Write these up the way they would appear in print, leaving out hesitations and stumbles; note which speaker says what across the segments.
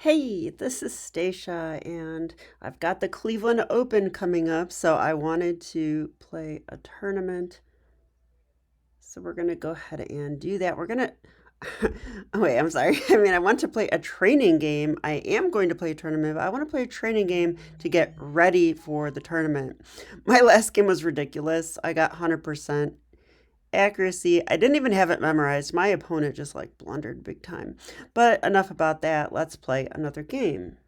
Speaker 1: Hey, this is Stacia, and I've got the Cleveland Open coming up, so I wanted to play a tournament. So we're going to go ahead and do that. We're going to. Oh, wait, I'm sorry. I want to play a training game. I am going to play a tournament, but I want to play a training game to get ready for the tournament. My last game was ridiculous. I got 100% accuracy. I didn't even have it memorized. My opponent just like blundered big time. But enough about that. Let's play another game.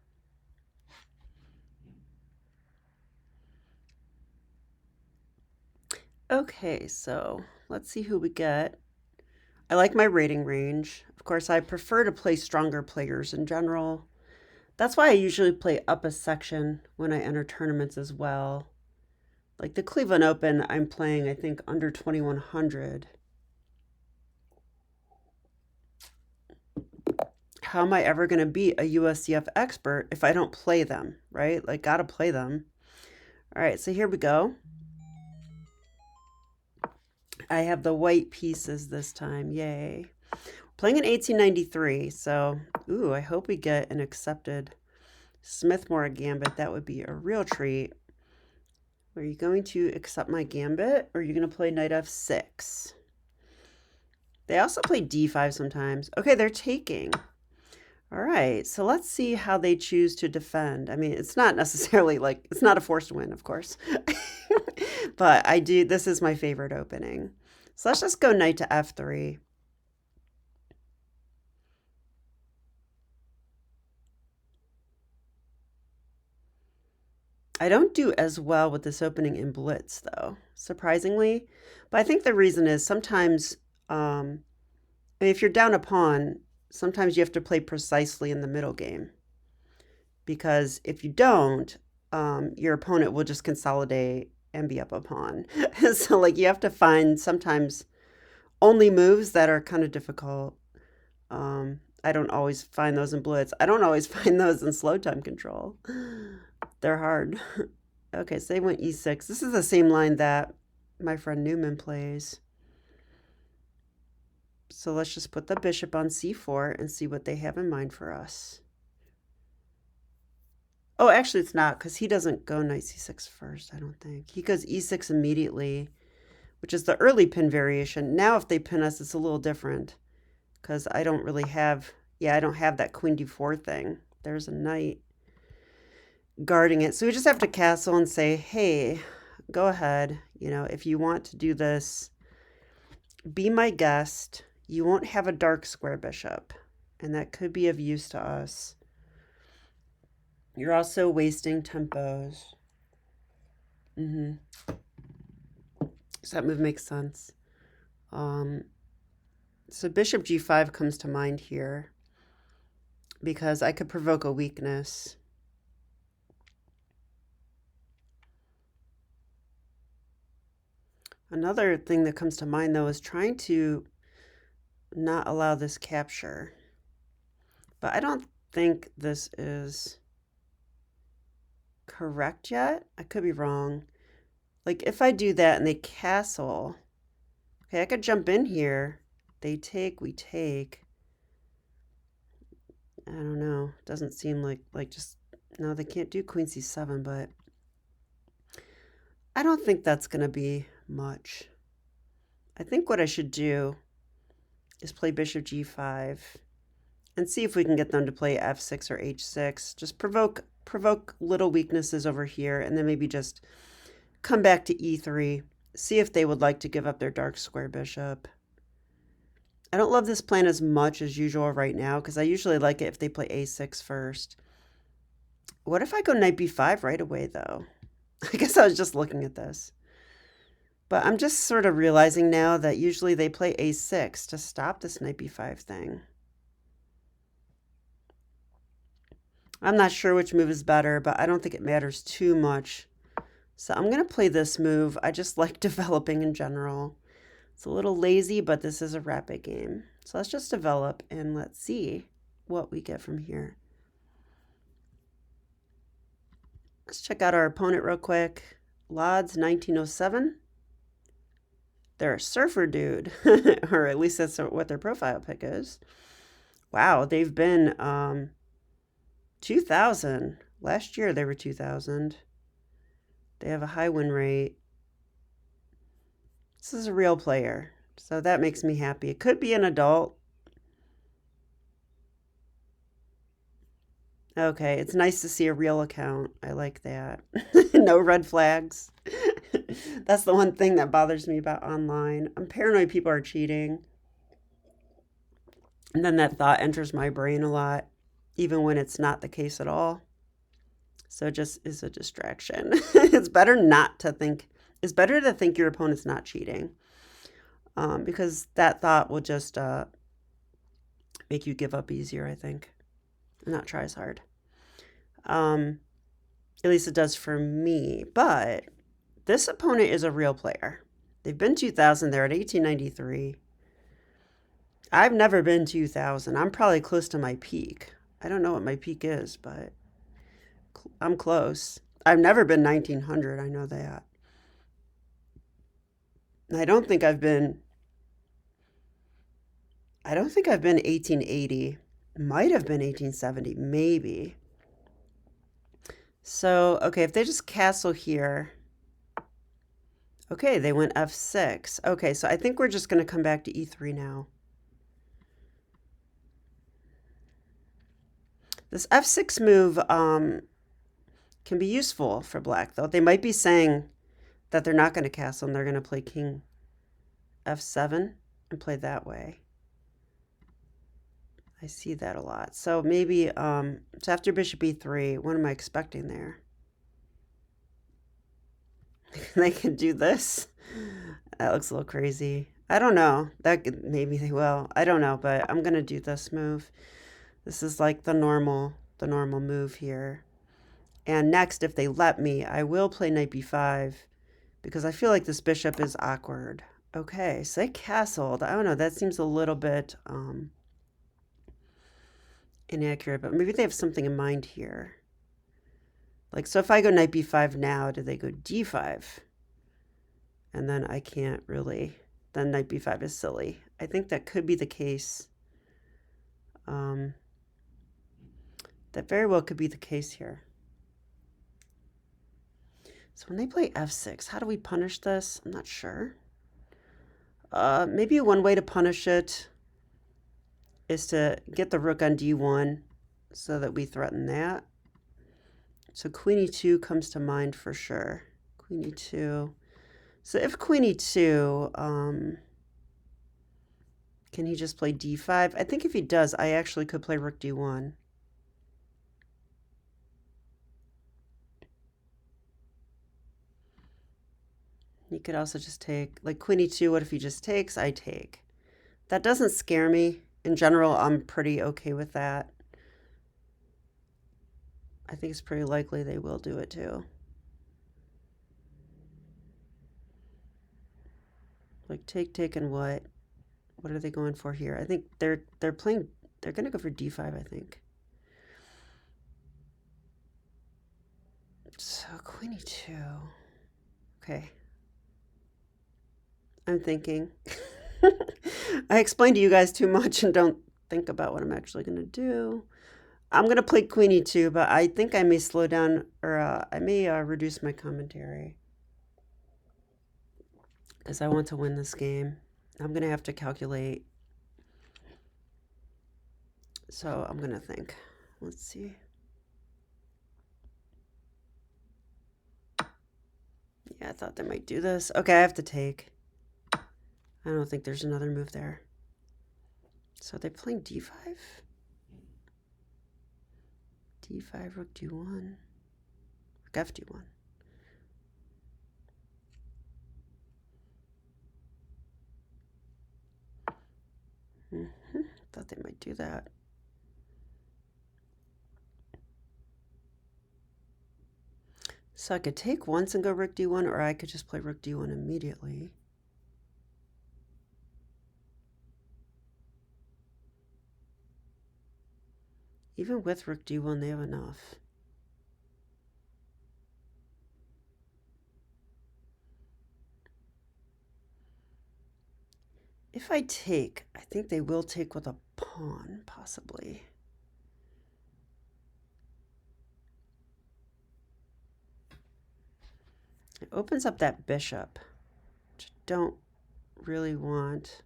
Speaker 1: Okay, so let's see who we get. I like my rating range. Of course, I prefer to play stronger players in general. That's why I usually play up a section when I enter tournaments as well. Like the Cleveland Open, I'm playing, I think, under 2100. How am I ever going to be a USCF expert if I don't play them, right? Like, gotta play them. All right, so here we go. I have the white pieces this time. Yay. Playing in 1893, so, ooh, I hope we get an accepted Smith-Morra gambit. That would be a real treat. Are you going to accept my gambit, or are you going to play knight f6? They also play d5 sometimes. Okay, they're taking. All right, so let's see how they choose to defend. I mean, it's not necessarily like, it's not a forced win, of course. But this is my favorite opening. So let's just go knight to f3. I don't do as well with this opening in blitz, though, surprisingly. But I think the reason is sometimes, if you're down a pawn, sometimes you have to play precisely in the middle game. Because if you don't, your opponent will just consolidate and be up a pawn. So, like, you have to find sometimes only moves that are kind of difficult. I don't always find those in blitz. I don't always find those in slow time control. They're hard. Okay, so they went e6. This is the same line that my friend Newman plays. So let's just put the bishop on c4 and see what they have in mind for us. Oh, actually, it's not, because he doesn't go knight c6 first, I don't think. He goes e6 immediately, which is the early pin variation. Now, if they pin us, it's a little different, because I don't really have, I don't have that queen d4 thing. There's a knight guarding it. So we just have to castle and say, hey, go ahead. If you want to do this, be my guest. You won't have a dark square bishop, and that could be of use to us. You're also wasting tempos. So that move makes sense. So bishop g5 comes to mind here because I could provoke a weakness. Another thing that comes to mind, though, is trying to not allow this capture. But I don't think this is correct yet. I could be wrong. Like, if I do that and they castle, okay, I could jump in here. They take, we take. I don't know. Doesn't seem like just, no, they can't do queen c7, but I don't think that's going to be much. I think what I should do is play bishop g5 and see if we can get them to play f6 or h6. Just provoke little weaknesses over here, and then maybe just come back to e3, see if they would like to give up their dark square bishop. I don't love this plan as much as usual right now, because I usually like it if they play a6 first. What if I go knight b5 right away, though? I guess I was just looking at this. But I'm just sort of realizing now that usually they play a6 to stop this knight b5 thing. I'm not sure which move is better, but I don't think it matters too much. So I'm going to play this move. I just like developing in general. It's a little lazy, but this is a rapid game. So let's just develop and let's see what we get from here. Let's check out our opponent real quick. Lodz 1907. They're a surfer dude, or at least that's what their profile pic is. Wow, they've been 2,000. Last year they were 2,000. They have a high win rate. This is a real player, so that makes me happy. It could be an adult. Okay, it's nice to see a real account. I like that. No red flags. That's the one thing that bothers me about online. I'm paranoid people are cheating. And then that thought enters my brain a lot, even when it's not the case at all. So it just is a distraction. It's better not to think, it's better to think your opponent's not cheating, because that thought will just make you give up easier, I think, and not try as hard. At least it does for me. But this opponent is a real player. They've been 2,000. They're at 1893. I've never been 2,000. I'm probably close to my peak. I don't know what my peak is, but I'm close. I've never been 1,900. I know that. I don't think I've been 1880. Might have been 1870, maybe. So, okay, if they just castle here. Okay, they went f6. Okay, so I think we're just going to come back to e3 now. This f6 move can be useful for black, though. They might be saying that they're not going to castle and they're going to play king f7 and play that way. I see that a lot. So maybe, it's after bishop e3. What am I expecting there? They can do this. That looks a little crazy. I don't know. Maybe they will. I don't know, but I'm going to do this move. This is like the normal move here. And next, if they let me, I will play knight b5 because I feel like this bishop is awkward. Okay, so they castled. I don't know. That seems a little bit inaccurate, but maybe they have something in mind here. Like, so if I go knight b5 now, do they go d5? And then I can't really, then knight b5 is silly. I think that could be the case. That very well could be the case here. So when they play f6, how do we punish this? I'm not sure. Maybe one way to punish it is to get the rook on d1 so that we threaten that. So queen e2 comes to mind for sure. Queen e2. So if queen e2, can he just play d5? I think if he does, I actually could play rook d1. He could also just take, like queen e2, what if he just takes? I take. That doesn't scare me. In general, I'm pretty okay with that. I think it's pretty likely they will do it too. Like take, and what? What are they going for here? I think they're going to go for d5, I think. So queen e2. Okay. I'm thinking. I explained to you guys too much and don't think about what I'm actually going to do. I'm going to play queen e2, but I think I may slow down, or I may reduce my commentary. Because I want to win this game. I'm going to have to calculate. So I'm going to think. Let's see. Yeah, I thought they might do this. Okay, I have to take. I don't think there's another move there. So they're playing d5? d5, rook d1, rook f d1. Thought they might do that. So I could take once and go rook d1, or I could just play rook d1 immediately. Even with rook d1, they have enough. If I take, I think they will take with a pawn, possibly. It opens up that bishop, which I don't really want.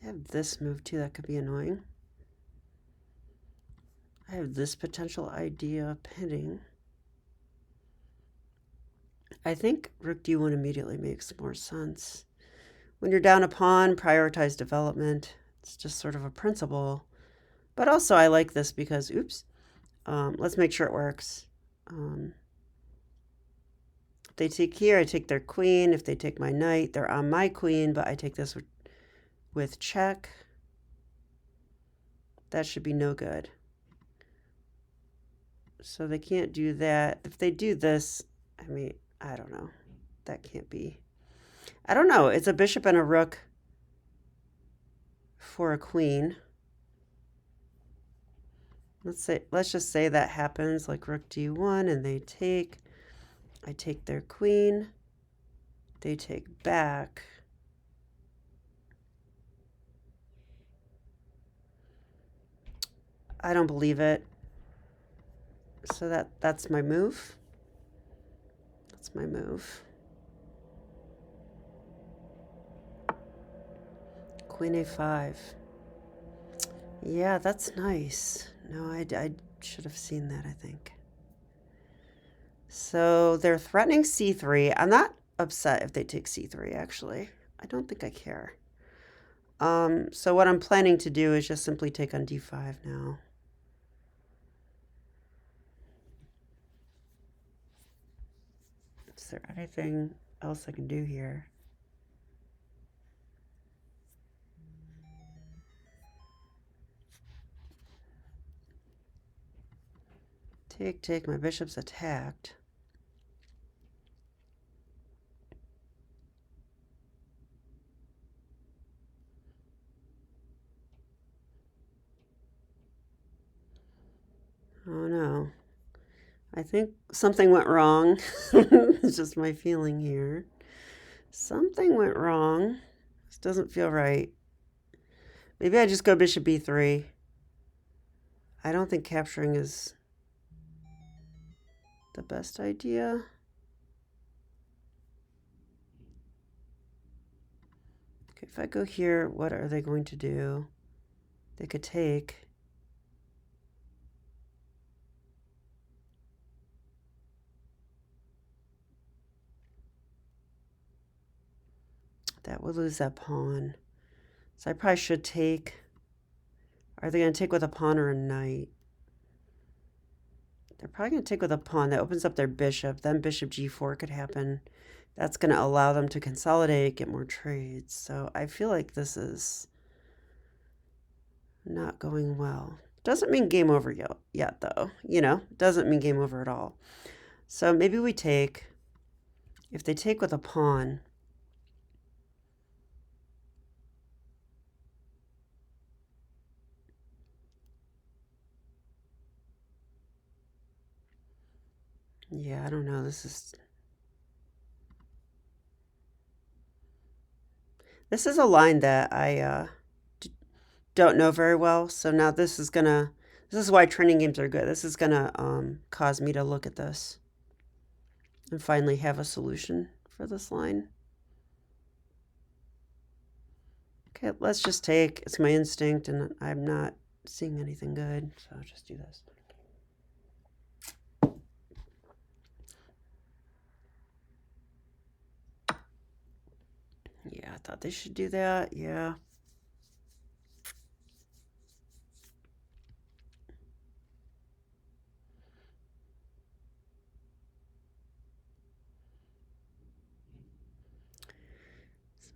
Speaker 1: I have this move too, that could be annoying. I have this potential idea of pinning. I think rook d1 immediately makes more sense. When you're down a pawn, prioritize development. It's just sort of a principle. But also I like this because, oops, let's make sure it works. If they take here, I take their queen. If they take my knight, they're on my queen, but I take this with check. That should be no good. So they can't do that. If they do this, I mean, I don't know. That can't be. I don't know. It's a bishop and a rook for a queen. Let's just say that happens, like rook d1, and they take. I take their queen. They take back. I don't believe it. So that's my move. That's my move. Queen a5. Yeah, that's nice. No, I should have seen that, I think. So they're threatening c3. I'm not upset if they take c3, actually. I don't think I care. So what I'm planning to do is just simply take on d5 now. Is there anything else I can do here? Take, my bishop's attacked. Oh no. I think something went wrong. It's just my feeling here. Something went wrong. This doesn't feel right. Maybe I just go bishop b3. I don't think capturing is the best idea. Okay, if I go here, what are they going to do? They could take. That would lose that pawn. So I probably should take. Are they going to take with a pawn or a knight? They're probably going to take with a pawn. That opens up their bishop. Then bishop g4 could happen. That's going to allow them to consolidate, get more trades. So I feel like this is not going well. Doesn't mean game over yet though. You know, doesn't mean game over at all. So maybe we take. If they take with a pawn, yeah, I don't know. This is a line that I don't know very well. So now this is why training games are good. This is gonna cause me to look at this and finally have a solution for this line. Okay, let's just take. It's my instinct, and I'm not seeing anything good, so I'll just do this. Yeah, I thought they should do that. Yeah.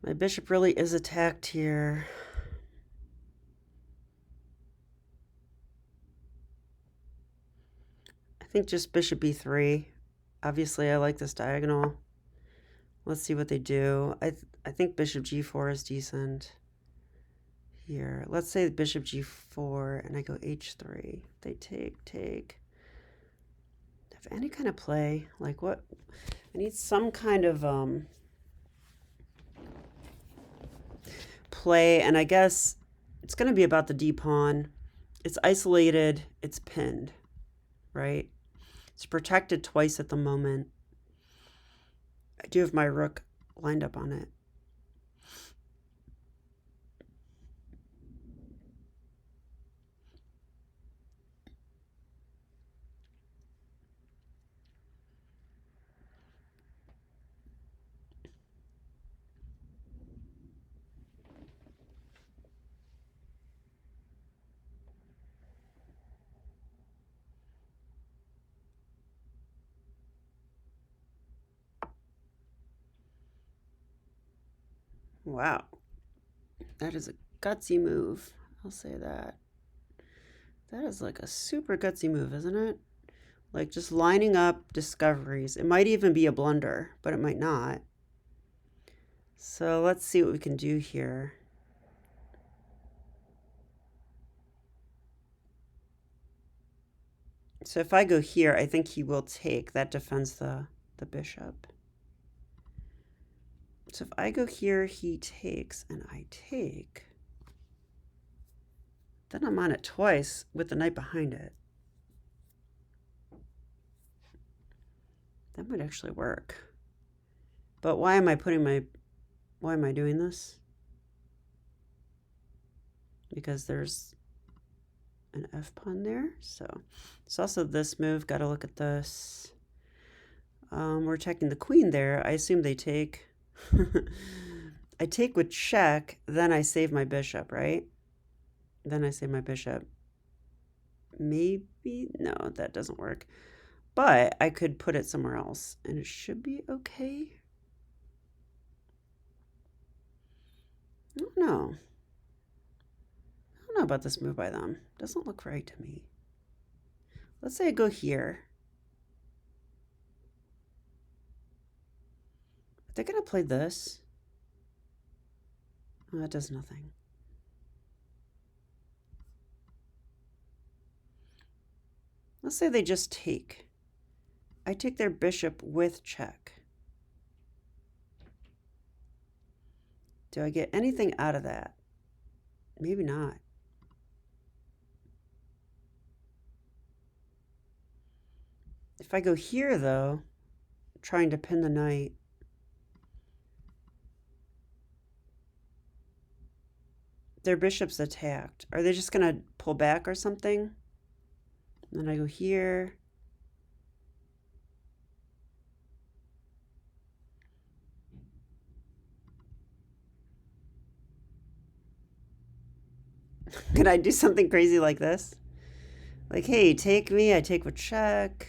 Speaker 1: My bishop really is attacked here. I think just bishop b3. Obviously, I like this diagonal. Let's see what they do. I think bishop g4 is decent here. Let's say bishop g4, and I go h3. They take. Have any kind of play? Like what? I need some kind of play, and I guess it's going to be about the D pawn. It's isolated, it's pinned, right? It's protected twice at the moment. I do have my rook lined up on it. Wow. That is a gutsy move. I'll say that. That is like a super gutsy move, isn't it? Like just lining up discoveries. It might even be a blunder, but it might not. So let's see what we can do here. So if I go here, I think he will take. That defends the bishop. So if I go here, he takes, and I take. Then I'm on it twice with the knight behind it. That might actually work. But why am I doing this? Because there's an F pawn there. So it's also this move. Got to look at this. We're checking the queen there. I assume they take. I take with check, then I save my bishop, right? Then I save my bishop. Maybe, no, that doesn't work. But I could put it somewhere else, and it should be okay. I don't know. I don't know about this move by them. Doesn't look right to me. Let's say I go here. Are they going to play this? Oh, that does nothing. Let's say they just take. I take their bishop with check. Do I get anything out of that? Maybe not. If I go here, though, trying to pin the knight, their bishop's attacked. Are they just going to pull back or something? And then I go here. Can I do something crazy like this? Like, hey, take me. I take with check.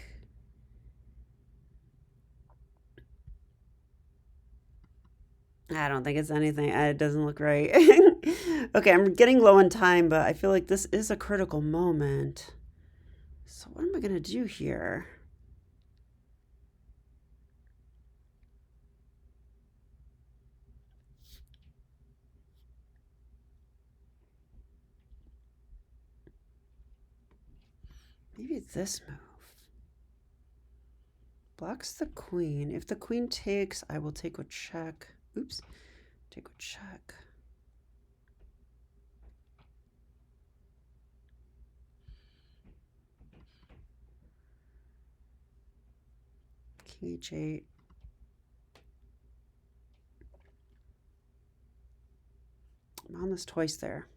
Speaker 1: I don't think it's anything. It doesn't look right. Okay, I'm getting low on time, but I feel like this is a critical moment. So what am I going to do here? Maybe this move. Blocks the queen. If the queen takes, I will take with check. Oops. Take with check. King h8. I'm on this twice there.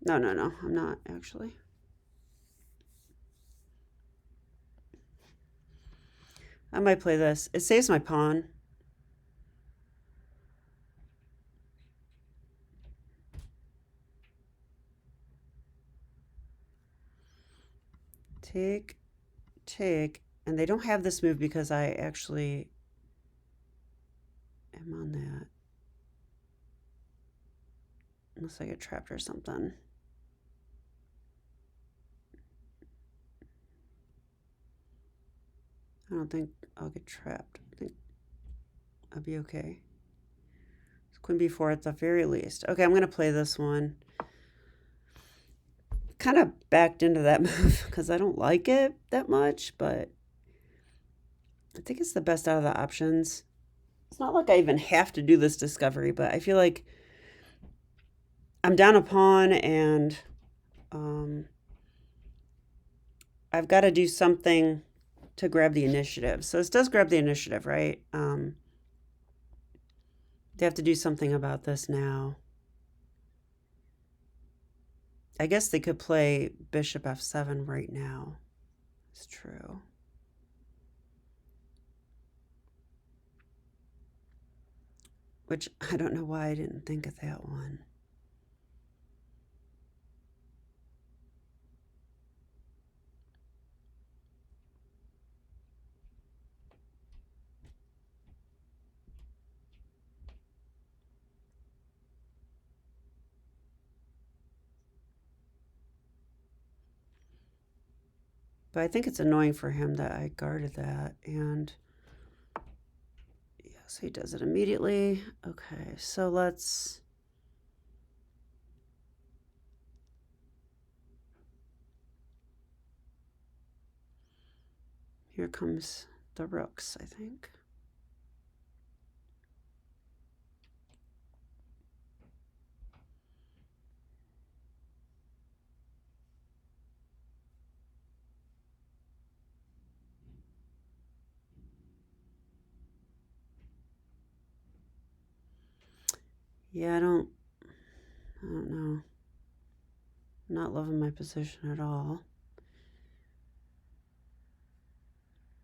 Speaker 1: No, I'm not actually. I might play this. It saves my pawn. Take, and they don't have this move because I actually am on that. Unless I get trapped or something. I don't think I'll get trapped. I think I'll be okay. Queen b4 at the very least. Okay, I'm going to play this one. Kind of backed into that move because I don't like it that much, but I think it's the best out of the options. It's not like I even have to do this discovery, but I feel like I'm down a pawn and I've got to do something to grab the initiative. So this does grab the initiative, right? They have to do something about this now. I guess they could play bishop f7 right now. It's true. Which I don't know why I didn't think of that one. But I think it's annoying for him that I guarded that. And yes, he does it immediately. Okay, so let's... Here comes the rooks, I think. Yeah, I don't know. I'm not loving my position at all.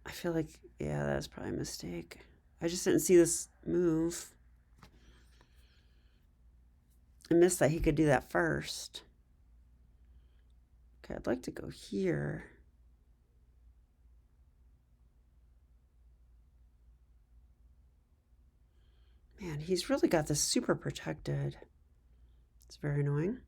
Speaker 1: I feel like, yeah, that's probably a mistake. I just didn't see this move. I missed that he could do that first. Okay, I'd like to go here. Man, he's really got this super protected. It's very annoying.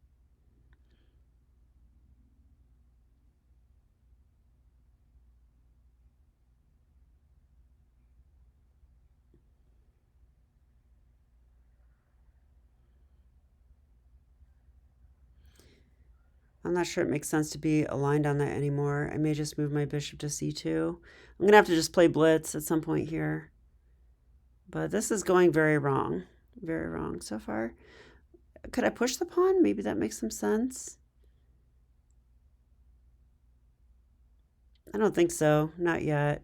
Speaker 1: I'm not sure it makes sense to be aligned on that anymore. I may just move my bishop to c2. I'm going to have to just play blitz at some point here. But this is going very wrong. Very wrong so far. Could I push the pawn? Maybe that makes some sense. I don't think so. Not yet.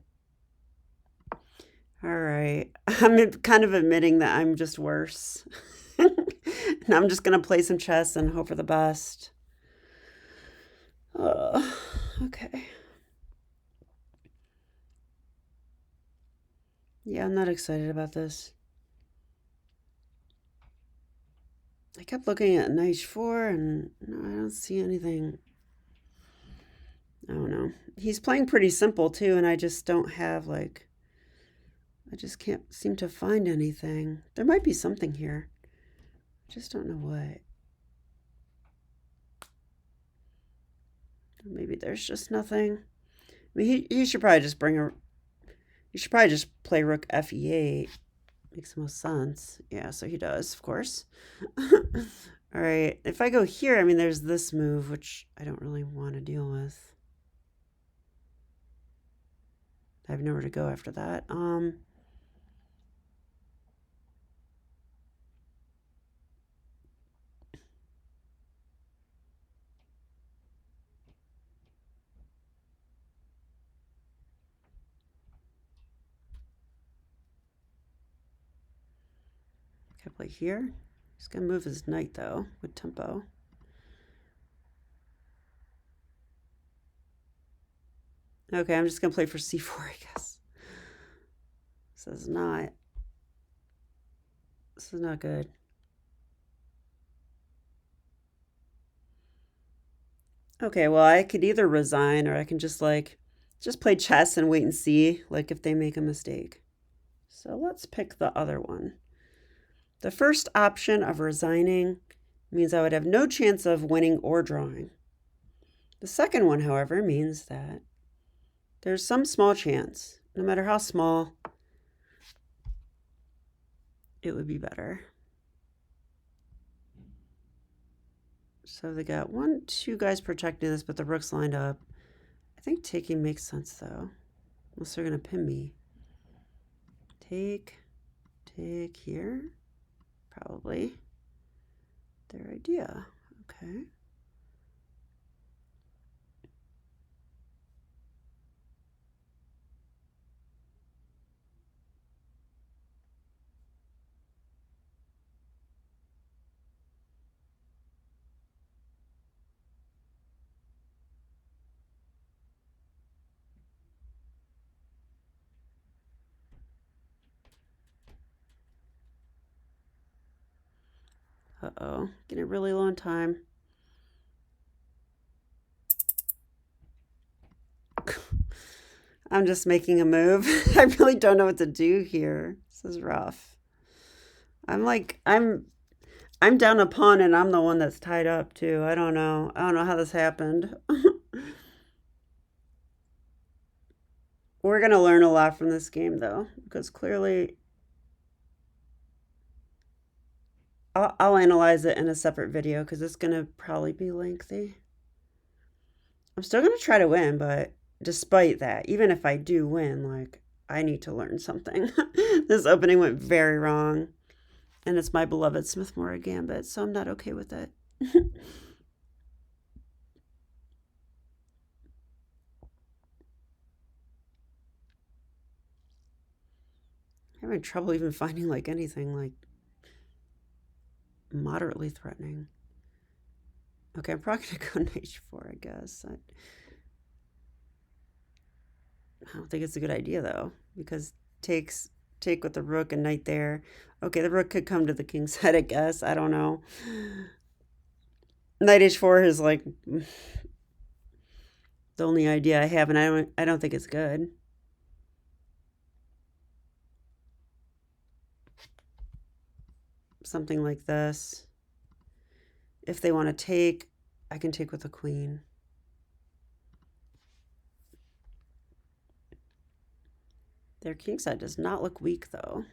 Speaker 1: All right. I'm kind of admitting that I'm just worse. Now I'm just going to play some chess and hope for the best. Okay. Yeah, I'm not excited about this. I kept looking at knight h4 and no, I don't see anything. I don't know. He's playing pretty simple too, and I just don't have like... I just can't seem to find anything. There might be something here. I just don't know what. Maybe there's just nothing. I mean, he should probably just bring a... He should probably just play rook f8. Makes the most sense. Yeah, so he does, of course. All right. If I go here, I mean, there's this move, which I don't really want to deal with. I have nowhere to go after that. Can I play here? He's going to move his knight, though, with tempo. Okay, I'm just going to play for c4, I guess. This is not good. Okay, well, I could either resign or I can just play chess and wait and see, like, if they make a mistake. So let's pick the other one. The first option of resigning means I would have no chance of winning or drawing. The second one, however, means that there's some small chance, no matter how small, it would be better. So they got 1, 2 guys protecting this, but the rook's lined up. I think taking makes sense, though, unless they're going to pin me. Take, Take here. Probably their idea. Okay. Uh-oh, getting really low on time. I'm just making a move. I really don't know what to do here. This is rough. I'm down a pawn and I'm the one that's tied up too. I don't know. I don't know how this happened. We're gonna learn a lot from this game though, because clearly I'll analyze it in a separate video because it's gonna probably be lengthy. I'm still gonna try to win, but despite that, even if I do win, like I need to learn something. This opening went very wrong, and it's my beloved Smith Morra gambit, so I'm not okay with it. I'm having trouble even finding like anything like moderately threatening. Okay, I'm probably gonna go knight h4, I guess. I don't think it's a good idea though, because take with the rook and knight there. Okay, the rook could come to the king's side, I guess. I don't know. Knight h4 is like the only idea I have, and I don't think it's good. Something like this. If they want to take, I can take with the queen. Their king side does not look weak though.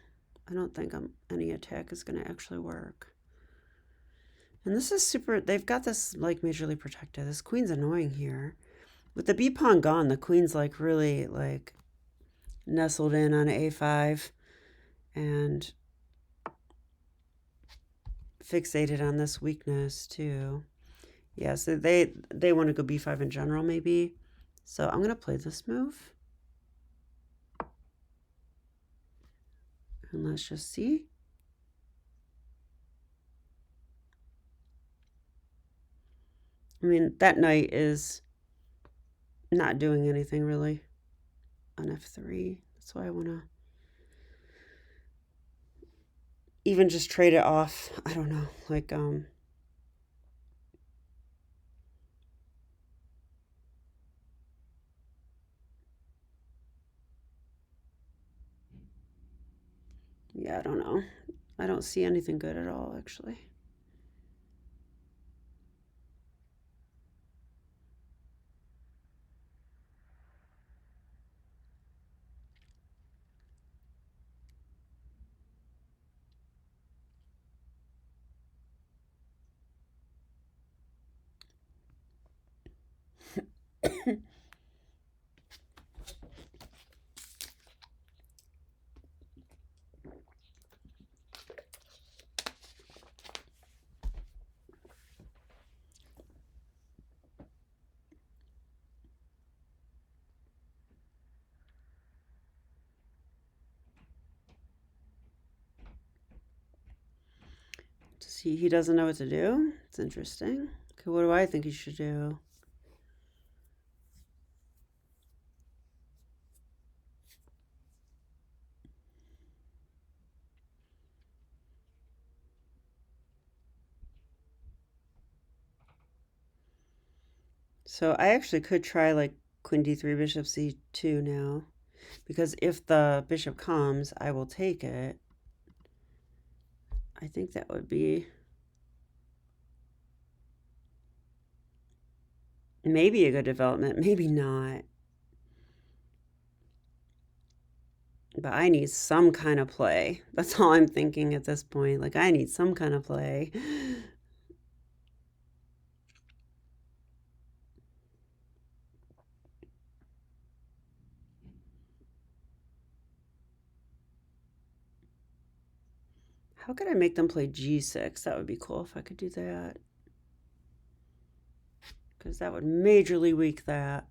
Speaker 1: I don't think any attack is going to actually work. And this is super, they've got this like majorly protected. This queen's annoying here. With the b pawn gone, the queen's like really like nestled in on a5 and fixated on this weakness too. Yeah, so they want to go b5 in general maybe. So I'm going to play this move. And let's just see. I mean, that knight is not doing anything really on f3. That's why I want to even just trade it off. I don't know, like yeah, I don't know. I don't see anything good at all, actually. See, he doesn't know what to do. It's interesting. Okay, what do I think he should do? So I actually could try like queen d3, bishop c2 now. Because if the bishop comes, I will take it. I think that would be maybe a good development, maybe not. But I need some kind of play. That's all I'm thinking at this point. Like, I need some kind of play. How could I make them play g6? That would be cool if I could do that. Because that would majorly weaken that.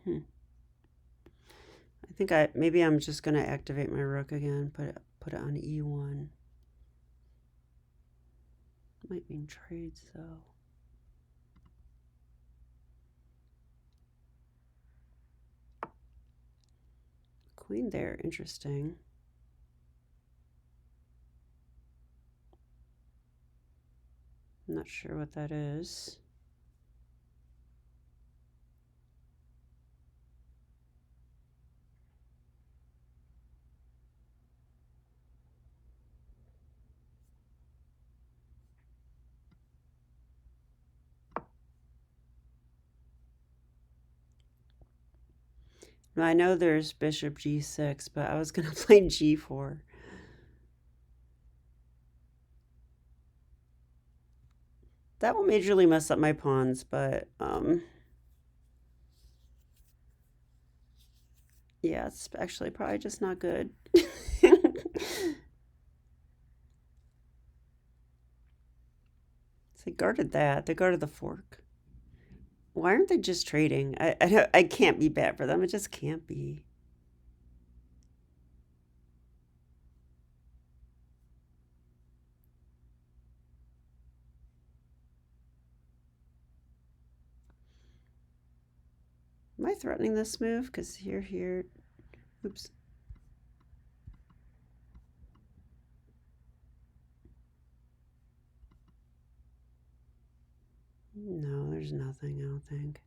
Speaker 1: I think maybe I'm just going to activate my rook again, put it on e1. Might mean trades though. Queen there, interesting. I'm not sure what that is. I know there's bishop g6, but I was going to play g4. That will majorly mess up my pawns, but yeah, it's actually probably just not good. So they guarded that. They guarded the fork. Why aren't they just trading? I can't be bad for them. It just can't be. Am I threatening this move? Because here. Oops. No, there's nothing, I don't think.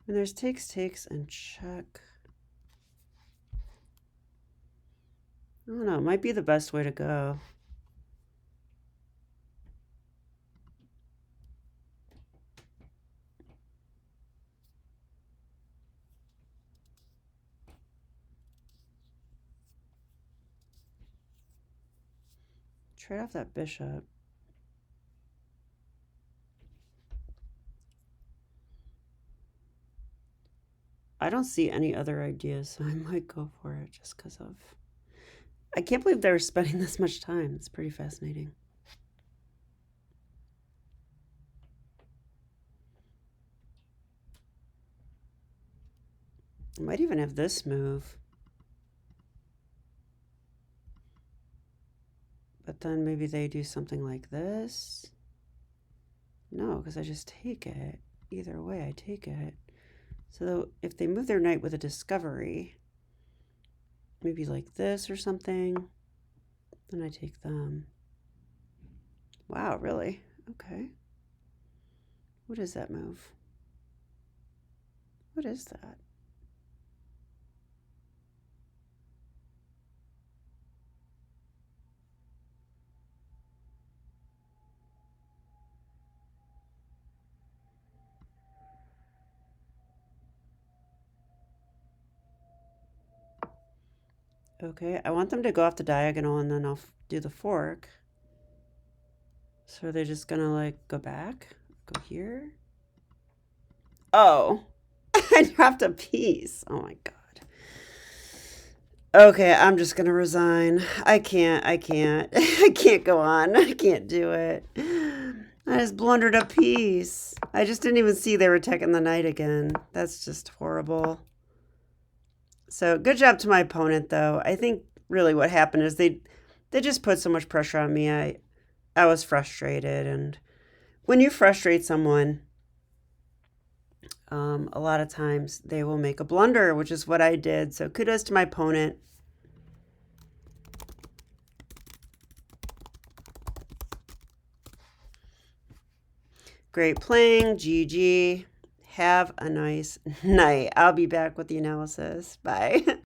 Speaker 1: And there's takes, and check. I don't know. It might be the best way to go. Trade off that bishop. I don't see any other ideas, so I might go for it just because of... I can't believe they were spending this much time. It's pretty fascinating. I might even have this move. But then maybe they do something like this. No, because I just take it. Either way, I take it. So if they move their knight with a discovery, maybe like this or something, then I take them. Wow, really? Okay. What is that move? What is that? Okay, I want them to go off the diagonal and then I'll do the fork. So they're just gonna like go back, go here. Oh, I dropped a piece. Oh my God. Okay, I'm just gonna resign. I can't. I can't go on. I can't do it. I just blundered a piece. I just didn't even see they were attacking the knight again. That's just horrible. So good job to my opponent, though. I think really what happened is they just put so much pressure on me. I was frustrated, and when you frustrate someone, a lot of times they will make a blunder, which is what I did. So kudos to my opponent. Great playing. GG. Have a nice night. I'll be back with the analysis. Bye.